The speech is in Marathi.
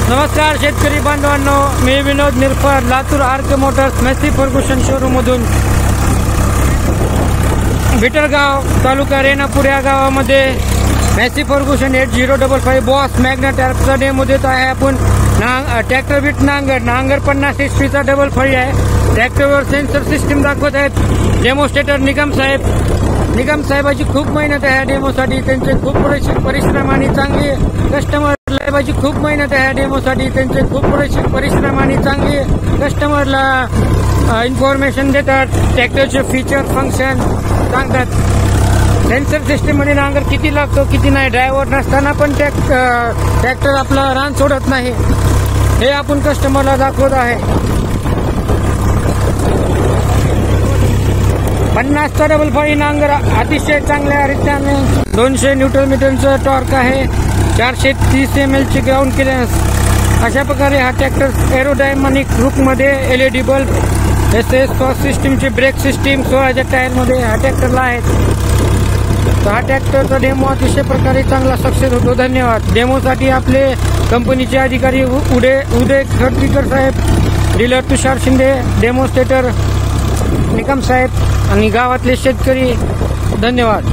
नमस्कार शेतकरी बांधवांनो, मी विनोद निरफर, Latur Ark Motors Massey Ferguson showroom मधून बिटरगाव तालुका रेणापूर या गावामध्ये मॅसी फर्ग्युसन 8055 बॉस मॅग्ना ट्रॅक्टरचा डेमो देत आहे आपण। ट्रॅक्टर विथ नांगर 50 HP चा डबल फळी आहे। ट्रॅक्टरवर सेन्सर सिस्टीम दाखवत आहेत डेमोस्ट्रेटर निगम साहेबाची खूप मेहनत आहे डेमोसाठी। त्यांचे खूप परिश्रम आणि चांगली कस्टमर साहेबाची खूप मेहनत आहे डेमोसाठी। त्यांचे खूप परिश्रम आणि चांगली कस्टमरला इन्फॉर्मेशन देतात। ट्रॅक्टरचे फीचर फंक्शन सांगतात। सेन्सर सिस्टीम मध्ये नांगर किती लागतो किती नाही, ड्रायव्हर नसताना पण ट्रॅक्टर आपला रान सोडत नाही, हे आपण कस्टमरला दाखवत आहे। 50चा डबल फळी नांगर अतिशय चांगल्या रीतीने 200 न्यूटन मीटरचं टॉर्क आहे। 430 ml ची ग्राउंड क्लिअरन्स। अशा प्रकारे हा ट्रॅक्टर एरोडायनामिक लुकमध्ये LED बल्ब, SS फॉस सिस्टीमची ब्रेक सिस्टीम 16च्या टायरमध्ये हा ट्रॅक्टरला आहे। हा ट्रॅक्टरचा डेमो अतिशय प्रकारे चांगला सक्सेस होतो। धन्यवाद। डेमोसाठी आपले कंपनीचे अधिकारी उदय खडकीकर साहेब, डीलर तुषार शिंदे, डेमोस्ट्रेटर निकम साहेब आणि गावातले शेतकरी, धन्यवाद।